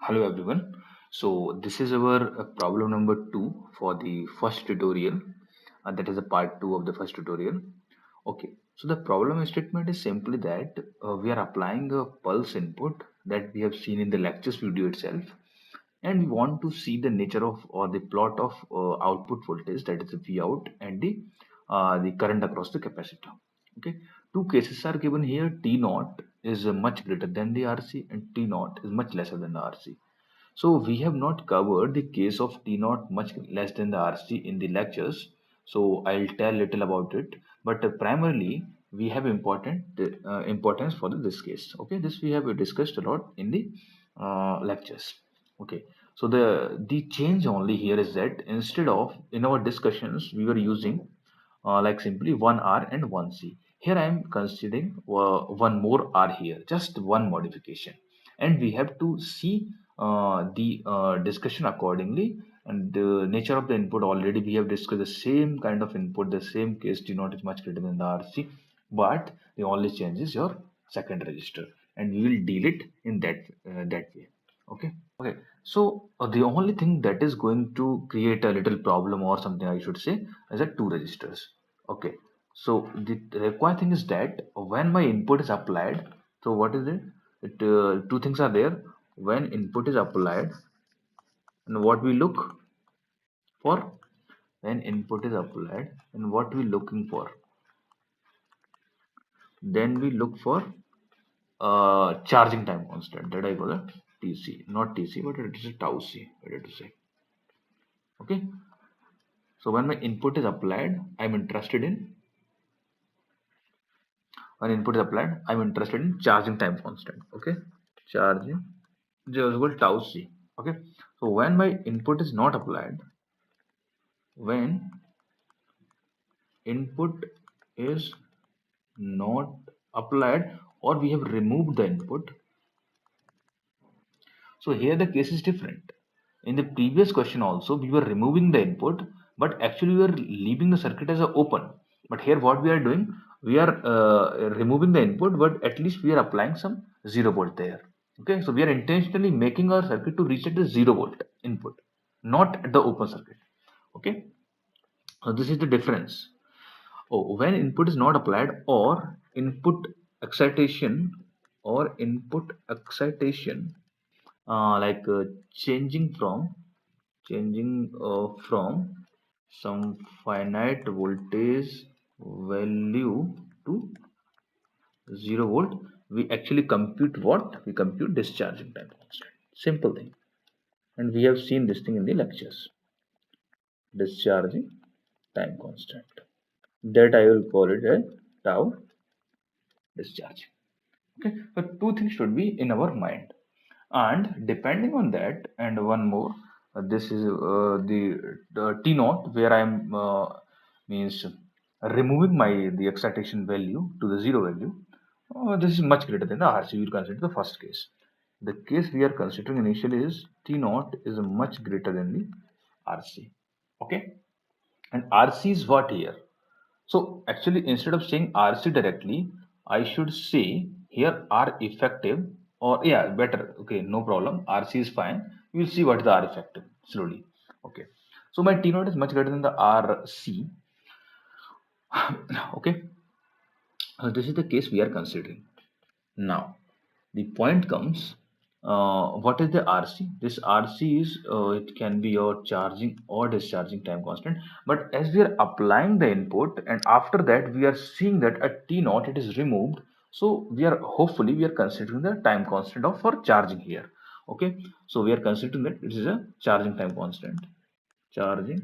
Hello everyone. So this is our problem number 2 for the first tutorial. That is a part 2 of the first tutorial. Okay. So the problem statement is simply that we are applying a pulse input that we have seen in the lectures video itself, and we want to see the nature of or the plot of output voltage, that is the V out, and the current across the capacitor. Okay. Two cases are given here. T naught is much greater than the RC and T naught is much lesser than the RC. So we have not covered the case of T naught much less than the RC in the lectures. So I'll tell little about it. But primarily we have importance for this case. Okay, this we have discussed a lot in the lectures. Okay, so the change only here is that instead of in our discussions we were using like simply one R and one C. Here I am considering one more R here, just one modification, and we have to see the discussion accordingly. And the nature of the input already we have discussed the same kind of input, the same case T naught is much greater than the RC, but the only change is your second register, and we will deal it in that way. Okay. Okay, so the only thing that is going to create a little problem or something I should say is that two registers. Okay, so the required thing is that when my input is applied, so what is it? Two things are there. When input is applied, and what we look for, when input is applied, and what we looking for, then we look for charging time constant that I call a TC, not TC, but it is a tau C, better to say. Okay, so when my input is applied, I'm interested in when input is applied, I'm interested in charging time constant. Okay, charging is equal tau C. Okay, so when my input is not applied, when input is not applied, or we have removed the input, so here the case is different. In the previous question also we were removing the input, but actually we were leaving the circuit as a open. But here what we are doing, we are removing the input, but at least we are applying some 0 volt there. Okay, so we are intentionally making our circuit to reach at the 0 volt input, not at the open circuit. Okay, so this is the difference. Oh, when input is not applied, or excitation input excitation like changing from some finite voltage value to 0 volt, we actually compute what? We compute discharging time constant. Simple thing. And we have seen this thing in the lectures. Discharging time constant, that I will call it a tau discharge. Okay, so two things should be in our mind, and depending on that, and one more, this is the T naught, where I am means removing the excitation value to the 0 value. This is much greater than the RC. We will consider the first case. The case we are considering initially is T naught is much greater than the RC. Okay, and RC is what here? So actually, instead of saying RC directly, I should say here R effective, or yeah, better. Okay, no problem. RC is fine. We will see what is the R effective slowly. Okay. So my T naught is much greater than the RC. Okay. This is the case we are considering. Now, the point comes, what is the RC? This RC is, it can be your charging or discharging time constant. But as we are applying the input, and after that we are seeing that at T naught it is removed. So hopefully we are considering the time constant of for charging here. Okay, so we are considering that it is a charging time constant. Charging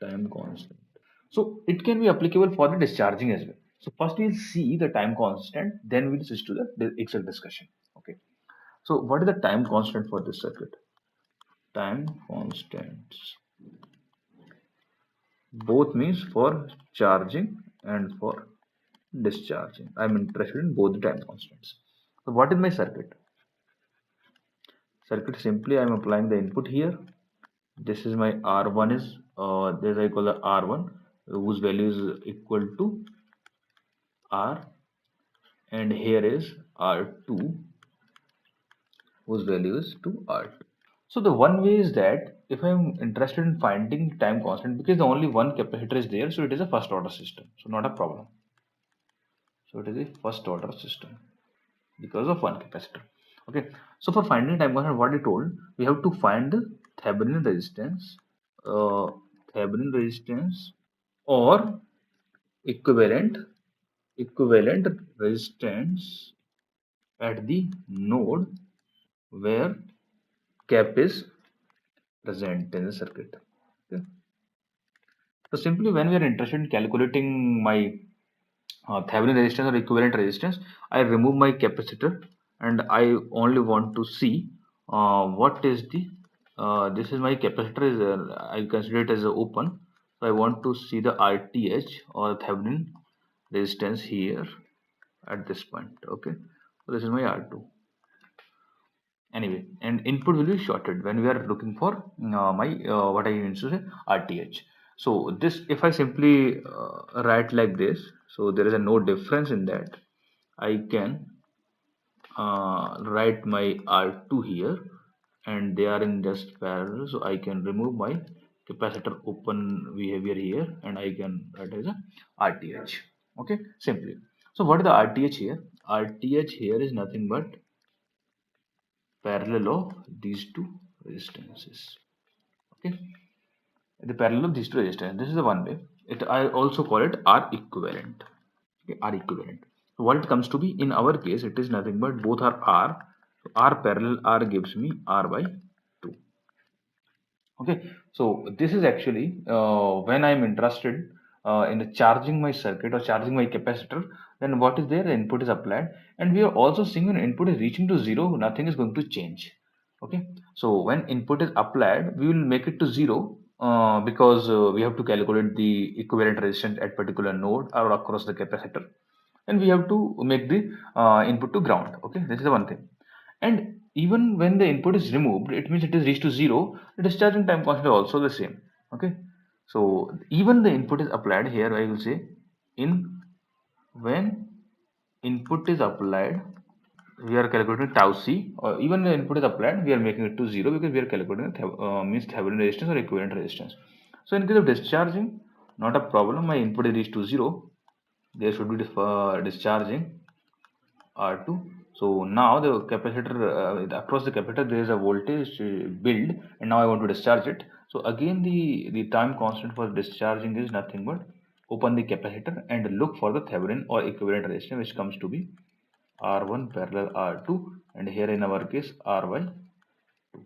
time constant. So it can be applicable for the discharging as well. So first we'll see the time constant, then we'll switch to the exact discussion. Okay. So what is the time constant for this circuit? Time constants. Both means for charging and for discharging. I'm interested in both the time constants. So what is my circuit? Circuit simply I'm applying the input here. This is my R1 is this I call the R1, whose value is equal to R, and here is R2, whose value is to R2. So the one way is that if I'm interested in finding time constant, because the only one capacitor is there, so it is a first order system. So not a problem. So it is a first order system because of one capacitor. Okay. So for finding time constant, what I told, we have to find the Thevenin resistance, uh, Thevenin resistance or equivalent equivalent resistance at the node where cap is present in the circuit. Okay. So simply when we are interested in calculating my Thevenin resistance or equivalent resistance, I remove my capacitor and I only want to see what is the this is my capacitor is I consider it as a open, so I want to see the RTH or Thevenin resistance here at this point. Okay, so this is my R2 anyway, and input will be shorted when we are looking for my what I mean to say RTH. So this, if I simply write like this, so there is a no difference in that, I can write my R2 here and they are in just parallel, so I can remove my capacitor open behavior here and I can write as a RTH. Okay, simply. So what is the RTH here? RTH here is nothing but parallel of these two resistances. Okay, the parallel of these two resistors. This is the one way. It I also call it R equivalent. Okay, R equivalent. So what it comes to be in our case, it is nothing but both are R. So R parallel R gives me R by 2. Okay, so this is actually when I'm interested in the charging my circuit or charging my capacitor, then what is there, the input is applied and we are also seeing when input is reaching to 0, nothing is going to change. Okay, so when input is applied we will make it to 0 because we have to calculate the equivalent resistance at particular node or across the capacitor, and we have to make the input to ground. Okay, this is the one thing. And even when the input is removed, it means it is reached to 0, the discharging time constant is also the same. Okay, so even the input is applied here, I will say in when input is applied, we are calculating tau c, or even the input is applied, we are making it to 0 because we are calculating means Thevenin resistance or equivalent resistance. So in case of discharging, not a problem, my input is reached to 0, there should be discharging R2. So now the capacitor across the capacitor there is a voltage build, and now I want to discharge it. So again the time constant for discharging is nothing but open the capacitor and look for the Thevenin or equivalent resistance, which comes to be R1 parallel R2, and here in our case R by 2.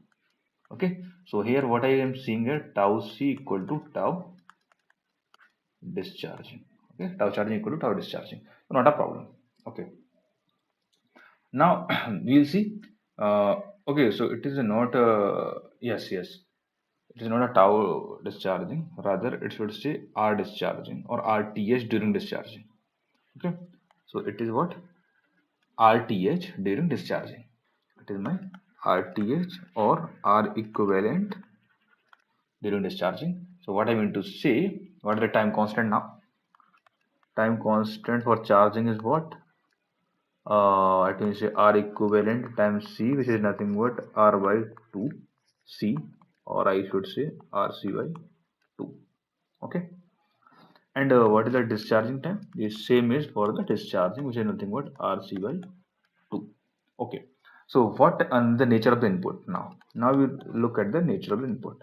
Okay, so here what I am seeing here, tau C equal to tau discharging. Okay, tau charging equal to tau discharging. So not a problem. Okay. Now we'll see. Okay, so it is not yes, yes. It is not a tau discharging. Rather, it should say R discharging or RTH during discharging. Okay, so it is what RTH during discharging. It is my RTH or R equivalent during discharging. So what I mean to say, what is the time constant now? Time constant for charging is what? I can say R equivalent times C, which is nothing but R by 2 C, or I should say RC by 2. Okay, and what is the discharging time? The same is for the discharging, which is nothing but RC by 2. Okay, so what and the nature of the input now? Now we look at the nature of the input.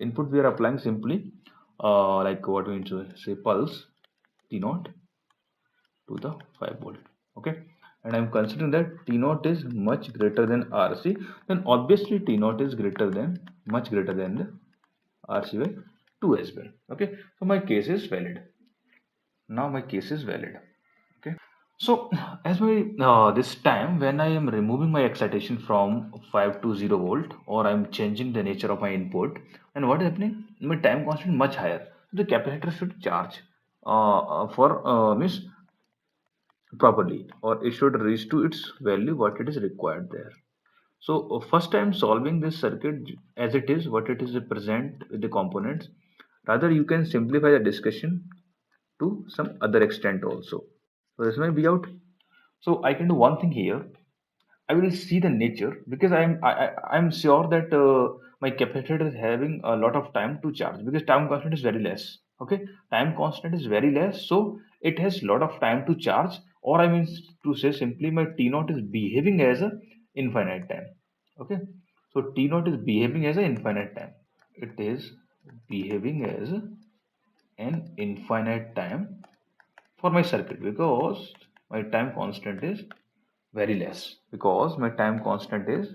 Input we are applying simply like what we need to say pulse T naught to the 5 volt. Okay, and I'm considering that T naught is much greater than RC, then obviously T naught is greater than much greater than the RC by 2 as well. Okay, so my case is valid. Now my case is valid. Okay, so as my this time when I am removing my excitation from 5 to 0 volt, or I'm changing the nature of my input, and what is happening, my time constant much higher, the capacitor should charge for means properly, or it should reach to its value what it is required there. So first time solving this circuit as it is, what it is present with the components, rather you can simplify the discussion to some other extent also. So this may be out. So I can do one thing here. I will see the nature because I'm sure that my capacitor is having a lot of time to charge because time constant is very less. Okay, time constant is very less, so it has lot of time to charge. Or I mean to say simply, my T naught is behaving as a infinite time. Okay, so T naught is behaving as an infinite time. It is behaving as an infinite time for my circuit because my time constant is very less because my time constant is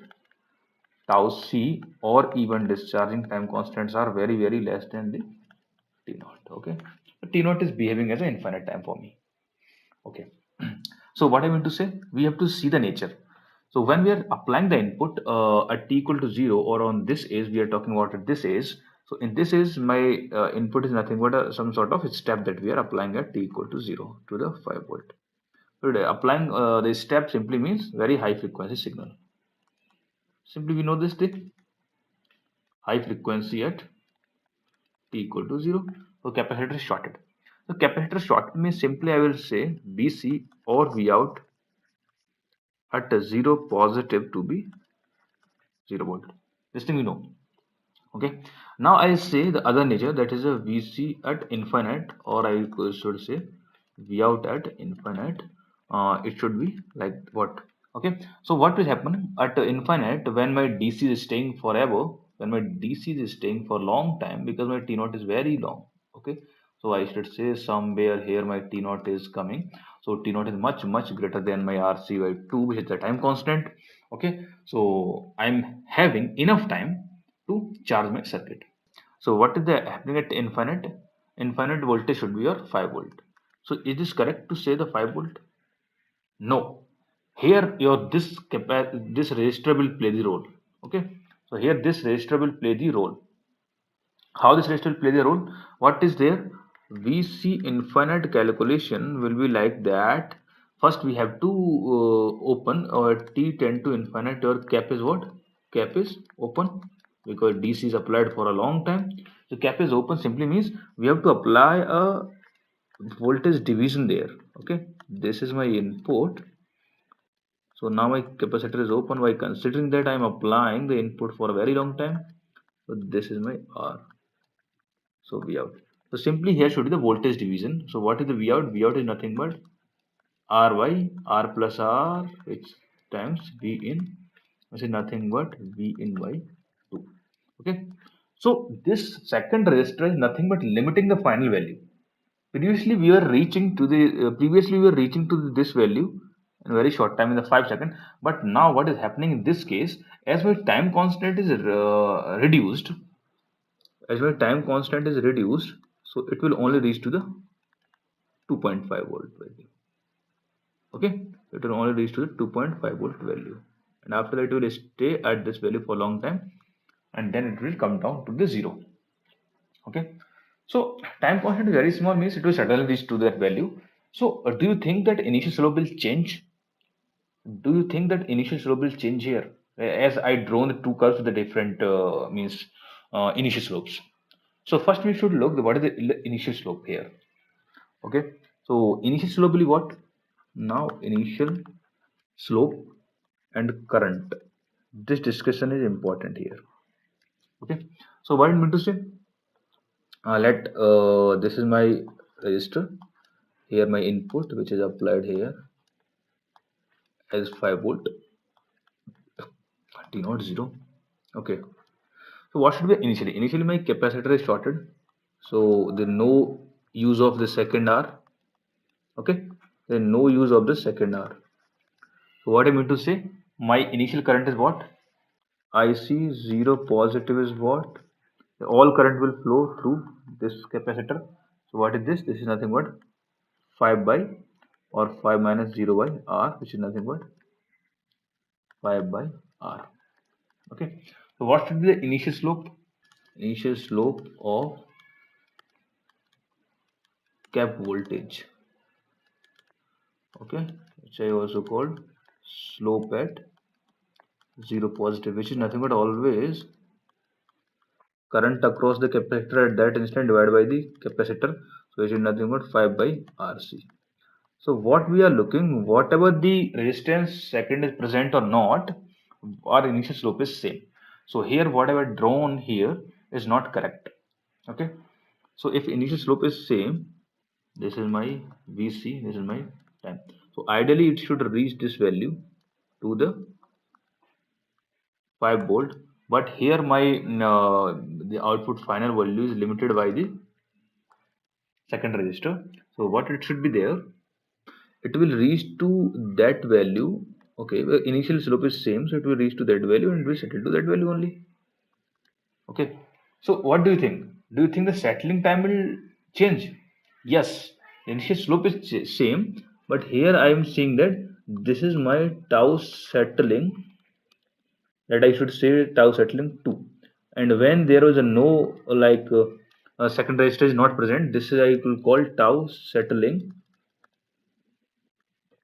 tau c, or even discharging time constants are very less than the t naught. Okay, t naught is behaving as an infinite time for me. Okay, so what I mean to say, we have to see the nature. So when we are applying the input at t equal to 0, or on this is, we are talking about at this is. So in this is, my input is nothing but some sort of step that we are applying at t equal to 0 to the 5 volt. So applying the step simply means very high frequency signal. Simply we know this thing, high frequency at t equal to 0. So capacitor is shorted. So capacitor shorted means simply I will say BC or V out at 0 positive to be 0 volt. This thing we know. Okay. Now I say the other nature, that is a VC at infinite, or I should say V out at infinite. It should be like what? Okay. So what will happen at infinite when my DC is staying forever? When my DC is staying for long time because my T naught is very long. Okay. So I should say somewhere here my T naught is coming. So T naught is much greater than my RC by 2, which is the time constant. Okay. So I'm having enough time to charge my circuit. So what is the happening at infinite? Infinite voltage should be your 5 volt. So is this correct to say the 5 volt? No. Here your this resistor will play the role. Okay. So here this resistor will play the role. How this resistor will play the role? What is there? VC infinite calculation will be like that. First we have to open our T tend to infinite. Your cap is what? Cap is open because DC is applied for a long time. So cap is open simply means we have to apply a voltage division there. Okay, this is my input. So now my capacitor is open by considering that I am applying the input for a very long time. So this is my R. So V out. So simply here should be the voltage division. So what is the V out? V out is nothing but Ry, R plus R, which times V in, which is nothing but V in by 2. Okay. So this second resistor is nothing but limiting the final value. Previously we were reaching to the this value in a very short time, in the 5 second. But now what is happening in this case, as my time constant is reduced, so it will only reach to the 2.5 volt value. Okay, it will only reach to the 2.5 volt value, and after that it will stay at this value for a long time, and then it will come down to the 0. Okay, so time constant is very small means it will suddenly reach to that value. So do you think that initial slope will change? Do you think that initial slope will change here, as I drawn the two curves with the different means initial slopes? So first we should look what is the initial slope here. Okay, so initial slope will be what? Now initial slope and current, this discussion is important here. Okay, so what I mean to say, let this is my resistor, here my input which is applied here as 5 volt, t not 0. Okay, so what should be initially my capacitor is shorted, so the no use of the second R. Okay, then no use of the second R. So what I mean to say, my initial current is what? I see 0 positive is what? All current will flow through this capacitor. So what is this? This is nothing but 5 by, or 5 minus 0 by R, which is nothing but 5 by R. Okay. So what should be the initial slope? Initial slope of cap voltage. Okay. Which I also called slope at 0 positive, which is nothing but always current across the capacitor at that instant divided by the capacitor. So it is nothing but 5 by RC. So what we are looking, whatever the resistance second is present or not, our initial slope is same. So here whatever drawn here is not correct. Okay. So if initial slope is same, this is my VC, this is my time. So ideally it should reach this value to the 5 volt, but here my the output final value is limited by the second resistor. So what it should be there, it will reach to that value. Okay, the initial slope is same, so it will reach to that value and it will settle to that value only. Okay, so what do you think? Do you think the settling time will change? Yes, the initial slope is same, but here I am seeing that this is my tau settling, that I should say tau settling 2. And when there was a no a second resistor is not present, this is I will call tau settling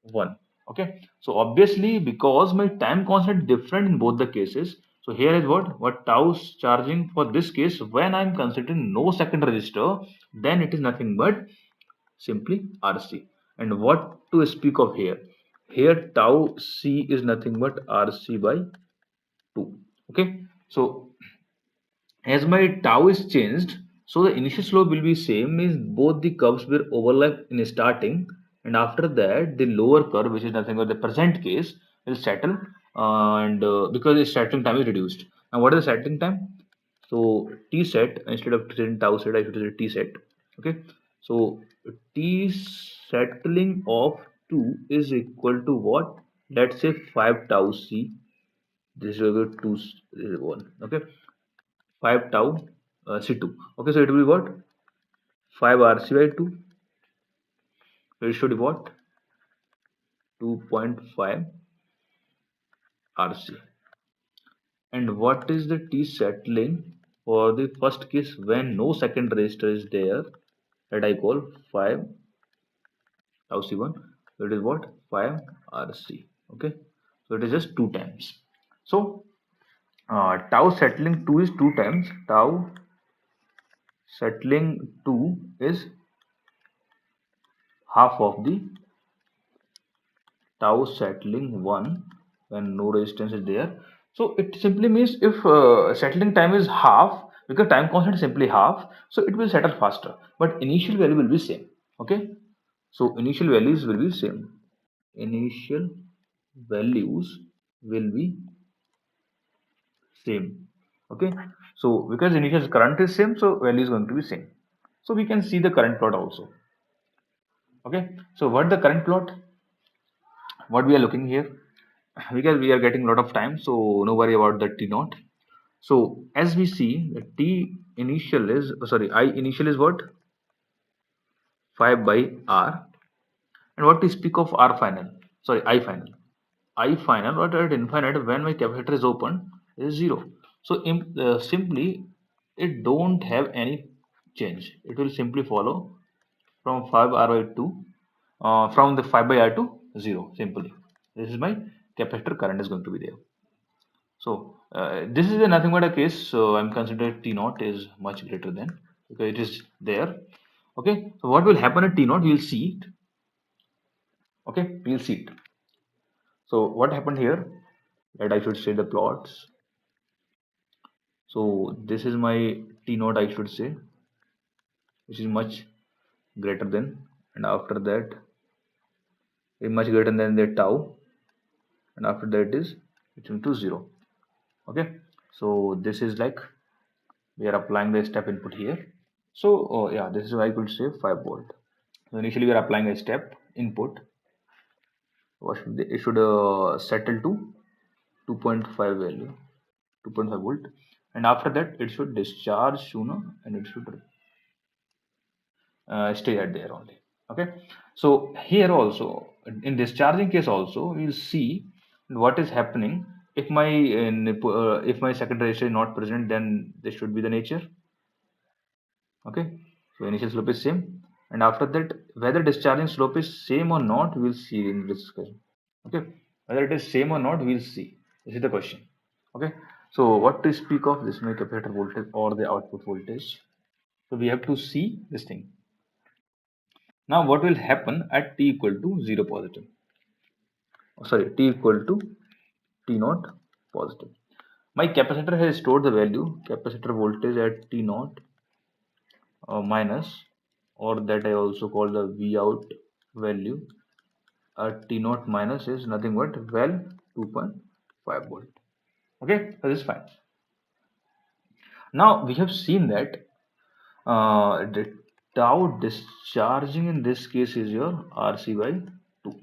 1. Okay, so obviously because my time constant different in both the cases, so here is what tau is charging for this case when I'm considering no second resistor, then it is nothing but simply RC. And what to speak of here? Here tau C is nothing but RC by 2. Okay, so as my tau is changed, so the initial slope will be same, means both the curves will overlap in starting, and after that the lower curve, which is nothing but the present case, will settle, and because the settling time is reduced. And what is the settling time? So t set, instead of saying tau set, I should say t set. Okay, so t settling of 2 is equal to what? Let's say 5 tau c. This is equal to 2 1. Okay, 5 tau C2. Okay, so it will be what? 5 RC by 2. So it should be what? 2.5 RC. And what is the T settling for the first case when no second resistor is there, that I call 5 tau C1. So it is what? 5 RC. Okay, so it is just 2 times. So tau settling 2 is 2 times. Tau settling 2 is half of the tau settling 1 when no resistance is there. So it simply means if settling time is half, because time constant is simply half, so it will settle faster, but initial value will be same. Okay, so initial values will be same. Initial values will be same. Okay, so because initial current is same, so value is going to be same. So we can see the current plot also. Okay, so what the current plot, what we are looking here, because we are getting a lot of time, so no worry about the t naught. So as we see, the t initial is, sorry, I initial is what? 5 by r. And what to speak of r final, sorry, I final. I final, what at infinite when my capacitor is open, is 0. So simply it don't have any change, it will simply follow from 5 r by 2, from the 5 by r to 0 simply. This is my capacitor current is going to be there. So this is nothing but a case. So I'm considering T naught is much greater than, because it is there. Okay. So what will happen at T naught? We'll see it. Okay, we'll see it. So what happened here? That I should say the plots. So this is my T naught, I should say, which is much greater than, and after that is much greater than the tau, and after that is it's into 0. Okay. So this is like we are applying the step input here. So yeah, this is why I could say 5 volt. So initially we are applying a step input. What should it should settle to 2.5 value, 2.5 volt, and after that it should discharge sooner and it should stay at there only. Okay. So here also in discharging case also we will see what is happening. If my second resistor is not present, then this should be the nature. Okay, so initial slope is same, and after that whether discharging slope is same or not, we'll see in this discussion. Okay, whether it is same or not, we'll see. This is the question. Okay, so what to speak of this, my capacitor voltage or the output voltage? So we have to see this thing. Now what will happen at t equal to 0 positive? Oh, sorry, t equal to t naught positive. My capacitor has stored the value capacitor voltage at t naught minus, or that I also call the V out value at t naught minus is nothing but well 2.5 volt. Okay, so this is fine. Now we have seen that the tau discharging in this case is your RC by 2.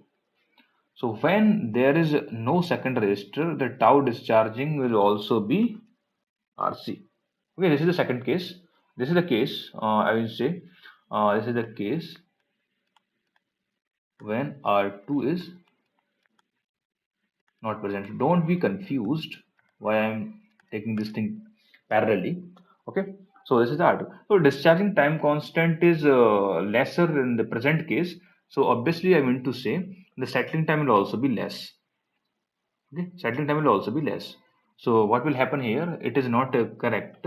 So when there is no second resistor, the tau discharging will also be RC. Okay, this is the second case. This is the case, I will say, this is the case when R2 is not present. So don't be confused why I'm taking this thing parallelly. Okay, so this is the R2. So discharging time constant is lesser in the present case. So obviously I mean to say the settling time will also be less. Okay, settling time will also be less. So what will happen here? It is not correct.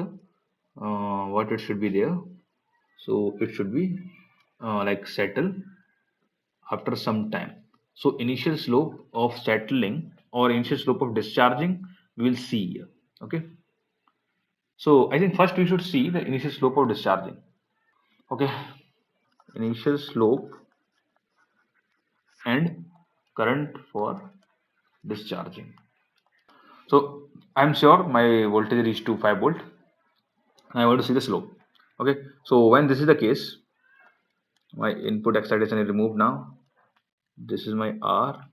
What it should be there. So it should be like settle after some time. So initial slope of settling or initial slope of discharging we will see here. Okay. So I think first we should see the initial slope of discharging. Okay. Initial slope and current for discharging. So I'm sure my voltage reached to 5 volt. I want to see the slope. Okay. So when this is the case, my input excitation is removed now. This is my R,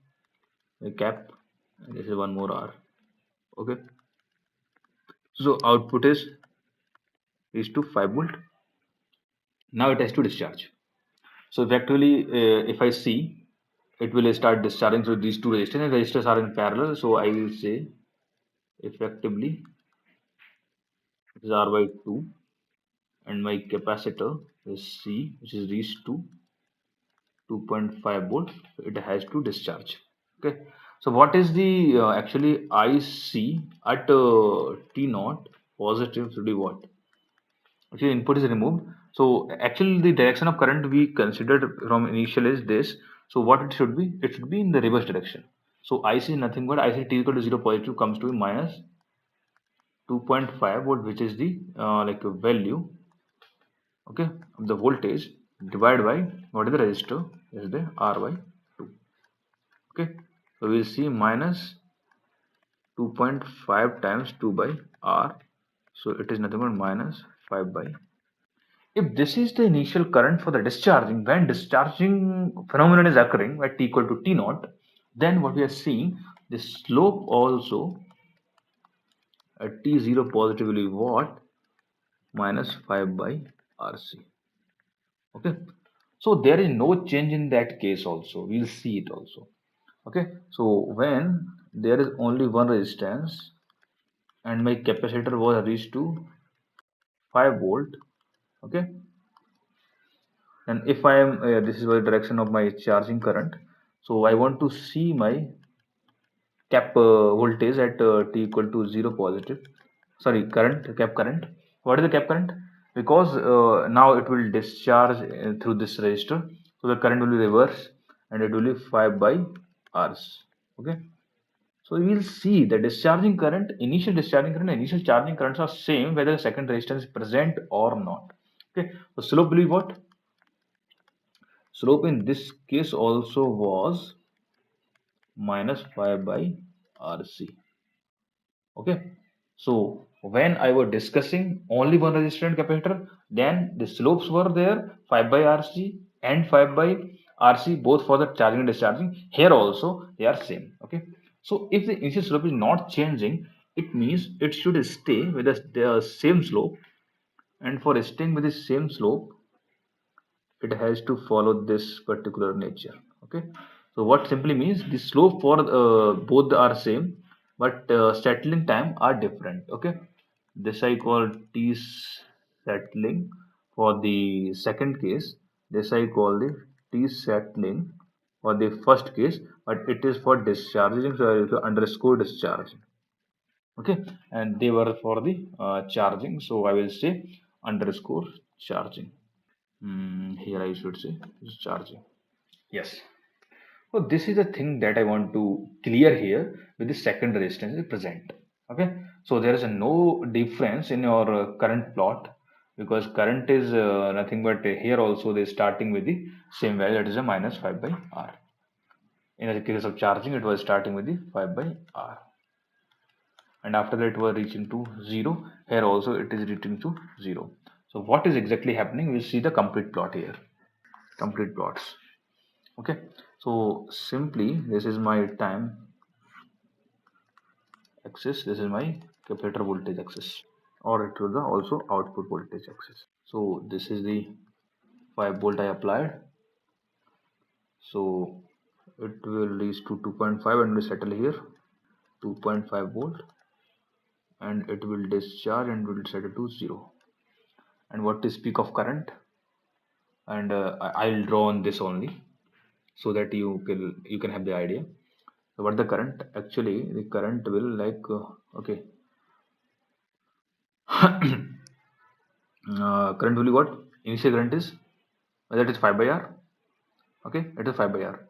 my cap, and this is one more R. Okay. So output is to 5 volt. Now it has to discharge. So effectively, if I see, it will start discharging through these two resistors, and resistors are in parallel. So I will say effectively it is R by 2, and my capacitor is C, which is reached to 2.5 volt. It has to discharge. Okay. So what is the actually IC at T naught positive should be what? Actually, input is removed. So actually, the direction of current we considered from initial is this. So what it should be? It should be in the reverse direction. So IC is nothing but IC t equal to 0 positive comes to minus 2.5 volt, which is the like a value, okay, of the voltage divided by what is the resistor is the R by 2. Okay, so we'll see minus 2.5 times 2 by R. So it is nothing but minus 5 by. If this is the initial current for the discharging, when discharging phenomenon is occurring at t equal to t naught, then what we are seeing, the slope also at t0 positively what? Minus 5 by RC. Okay. So there is no change in that case also. We'll see it also. Okay. So when there is only one resistance and my capacitor was reached to 5 volt. Okay. And if I am this is the direction of my charging current, so I want to see my cap voltage at t equal to 0 positive, sorry, current, cap current. What is the cap current? Because now it will discharge through this resistor, so the current will be reverse and it will be 5 by Rs. Okay, so we will see the discharging current, initial discharging current and initial charging currents are same whether the second resistance is present or not. Okay, so slope will be what? Slope in this case also was minus 5 by RC. Okay. So when I was discussing only one resistor and capacitor, then the slopes were there 5 by RC and 5 by RC both for the charging and discharging. Here also they are same. Okay. So if the initial slope is not changing, it means it should stay with the same slope, and for staying with the same slope, it has to follow this particular nature. Okay, so what simply means the slope for both are same, but settling time are different. Okay, this I call t settling for the second case, this I call the t settling for the first case, but it is for discharging, so I will underscore discharging. Okay, and they were for the charging, so I will say underscore charging. Here I should say is charging. Yes. So this is the thing that I want to clear here with the second resistance is present. Okay. So there is a no difference in your current plot because current is nothing but here also they starting with the same value, that is a minus 5 by R. In the case of charging, it was starting with the 5 by R. And after that it was reaching to 0. Here also it is reaching to 0. So what is exactly happening? We'll see the complete plot here. Complete plots. Okay. So simply this is my time axis, this is my capacitor voltage axis, or it will the also output voltage axis. So this is the 5 volt I applied, so it will reach to 2.5 and will settle here 2.5 volt, and it will discharge and will settle to 0. And what is peak of current? And I'll draw on this only so that you can have the idea. So what the current, actually the current will like okay. Current will be what? Initial current is, that is 5 by R. Okay, it is 5 by R.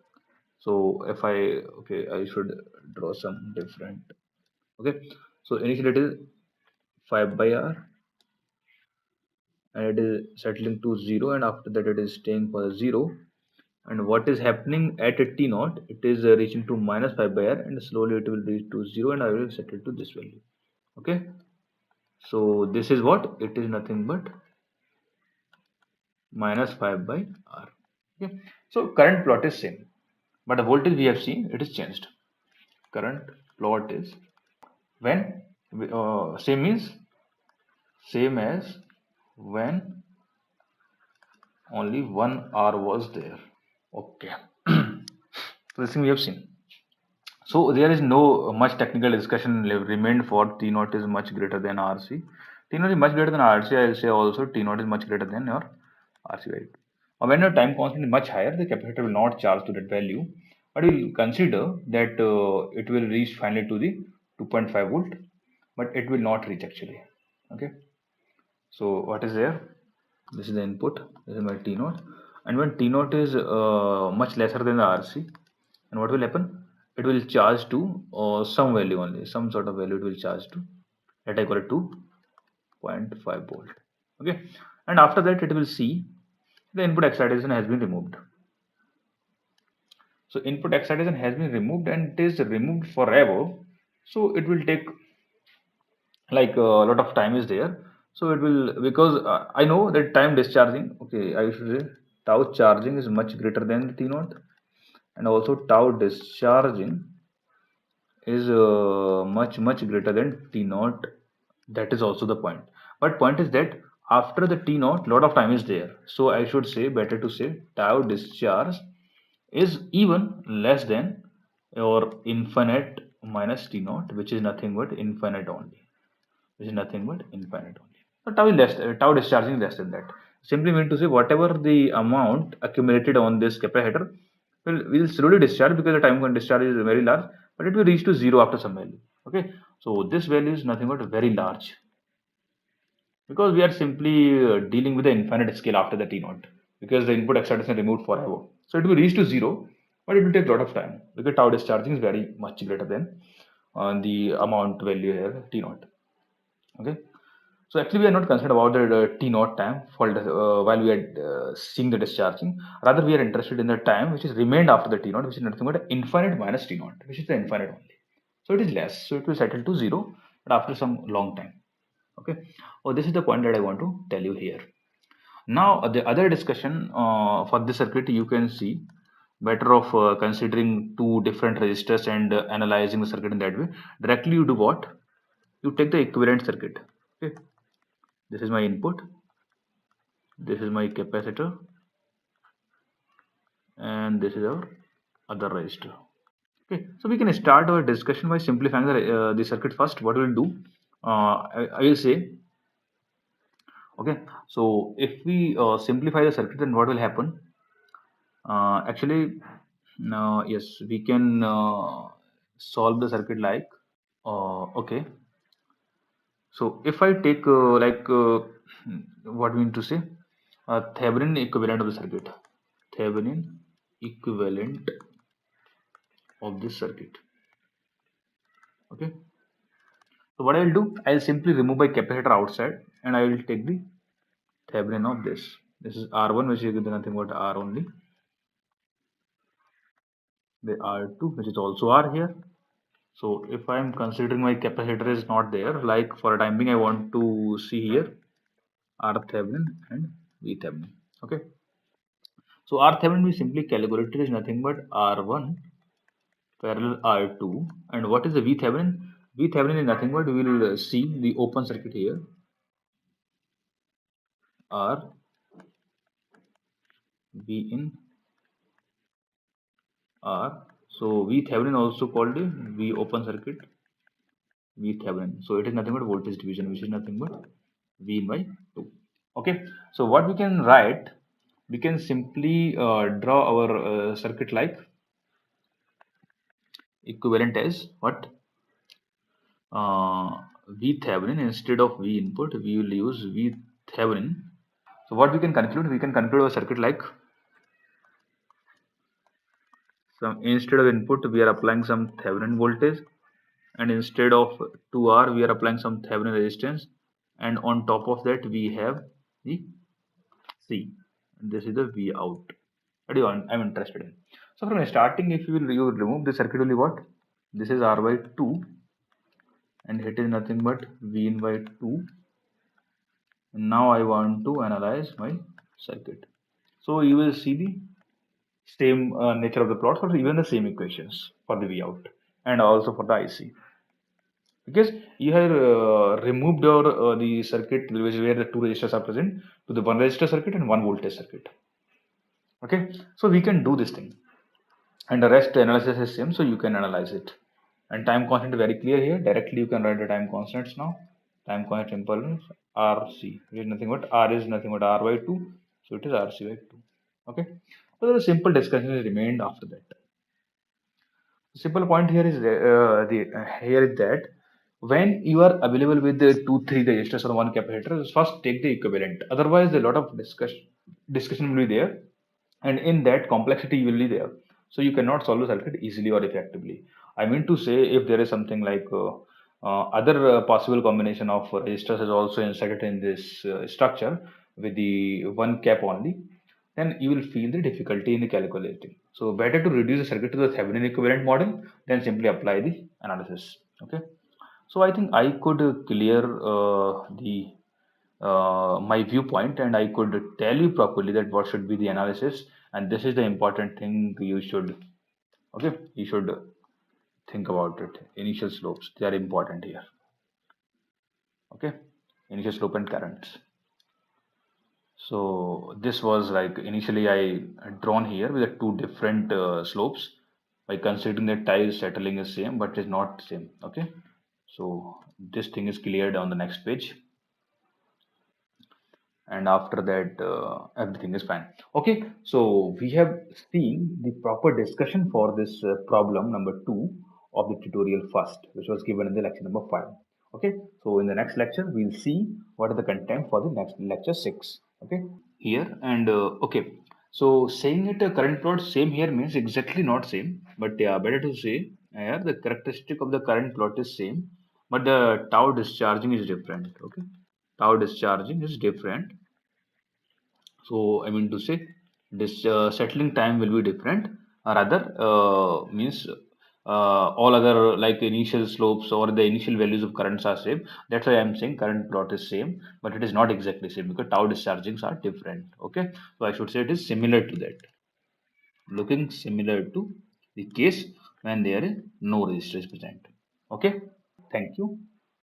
So if I, okay, I should draw some different. Okay, so initially it is 5 by R, and it is settling to 0, and after that it is staying for 0. And what is happening at a t naught, it is reaching to minus 5 by R, and slowly it will reach to 0, and I will settle to this value. Okay, so this is what it is, nothing but minus 5 by R. Okay, so current plot is same, but the voltage we have seen it is changed. Current plot is when same means same as when only one R was there. Okay. So this thing we have seen. So there is no much technical discussion remained for T naught is much greater than RC. T naught is much greater than RC. I will say also T naught is much greater than your RC value. When your time constant is much higher, the capacitor will not charge to that value, but we will consider that it will reach finally to the 2.5 volt, but it will not reach actually. Okay. So what is there? This is the input. This is my T naught, and when T naught is much lesser than the RC, and what will happen? It will charge to some value only, some sort of value it will charge to. Let I call it 2.5 volt. Okay, and after that it will see the input excitation has been removed. So input excitation has been removed, and it is removed forever. So it will take like a lot of time is there. So it will, because I know that time discharging, okay, I should say tau charging is much greater than t naught, and also tau discharging is much greater than t naught. That is also the point, but point is that after the t naught lot of time is there, so I should say better to say tau discharge is even less than or infinite minus t naught, which is nothing but infinite only, which is nothing but infinite only. So tau is less, tau discharging less than that. Simply mean to say whatever the amount accumulated on this capacitor will slowly discharge because the time when discharge is very large, but it will reach to 0 after some value. Okay, so this value is nothing but very large because we are simply dealing with the infinite scale after the t naught, because the input excitation is removed forever. So it will reach to 0, but it will take a lot of time because tau discharging is very much greater than the amount value here t naught. Okay. So actually, we are not concerned about the T naught time for while we are seeing the discharging. Rather, we are interested in the time which is remained after the T naught, which is nothing but infinite minus T naught, which is the infinite only. So it is less. So it will settle to 0, but after some long time. Okay. Oh, this is the point that I want to tell you here. Now, the other discussion for this circuit, you can see better of considering two different resistors and analyzing the circuit in that way. Directly, you do what? You take the equivalent circuit. Okay. This is my input, this is my capacitor, and this is our other resistor. Okay, so we can start our discussion by simplifying the circuit first. What we'll do, I will say, okay, so if we simplify the circuit, then what will happen? Actually, yes, we can solve the circuit like, okay, so if I take what we mean to say, Thevenin equivalent of the circuit. Thevenin equivalent of this circuit. Okay. So what I will do, I will simply remove my capacitor outside and I will take the Thevenin of this. This is R1, which is nothing but R only. The R2, which is also R here. So if I am considering my capacitor is not there, like for a time being, I want to see here R Thevenin and V Thevenin. Okay. So R Thevenin we simply calculated is nothing but R1 parallel R2. And what is the V Thevenin? V Thevenin is nothing but we will see the open circuit here R V in R. So V Thevenin also called a V open circuit V Thevenin. So it is nothing but voltage division, which is nothing but V in by 2. Okay. So what we can write, we can simply draw our circuit like equivalent as what? V Thevenin. Instead of V input, we will use V Thevenin. So what we can conclude? We can conclude our circuit like some instead of input we are applying some Thevenin voltage, and instead of 2R we are applying some Thevenin resistance, and on top of that we have the C. And this is the V out. What do you want? I'm interested in. So from starting, if you remove the circuit only what? This is R by 2 and it is nothing but V in by 2. And now I want to analyze my circuit. So you will see the same nature of the plots or even the same equations for the V out and also for the IC. Because you have removed your the circuit where the two resistors are present to the one resistor circuit and one voltage circuit. Okay, so we can do this thing, and the rest analysis is same, so you can analyze it. And time constant very clear here. Directly you can write the time constants now. Time constant simple is RC. It is nothing but R is nothing but R by 2, so it is RC by 2. Okay, so the simple discussion is remained after that. The simple point here is here is that when you are available with the two three resistors or one capacitor, first take the equivalent. Otherwise, a lot of discussion will be there, and in that complexity will be there, so you cannot solve the circuit easily or effectively. I mean to say, if there is something like other possible combination of resistors is also inserted in this structure with the one cap only, then you will feel the difficulty in the calculating. So better to reduce the circuit to the Thevenin equivalent model than simply apply the analysis. Okay, so I think I could clear the my viewpoint, and I could tell you properly that what should be the analysis, and this is the important thing you should, okay, you should think about it. Initial slopes, they are important here. Okay, initial slope and currents. So this was like initially I had drawn here with the two different slopes by considering that tile settling is same, but is not same. Okay, so this thing is cleared on the next page, and after that everything is fine. Okay, so we have seen the proper discussion for this problem number 2 of the tutorial first, which was given in the lecture number 5. Okay, so in the next lecture we'll see what are the content for the next lecture 6. Okay, here and okay, so saying it a current plot same here means exactly not same, but yeah, better to say here the characteristic of the current plot is same, but the tau discharging is different. Okay, tau discharging is different. So I mean to say this settling time will be different, or rather means all other like initial slopes or the initial values of currents are same. That's why I'm saying current plot is same, but it is not exactly same because tau dischargings are different. Okay, so I should say it is similar to that, looking similar to the case when there is no resistance present. Okay, thank you.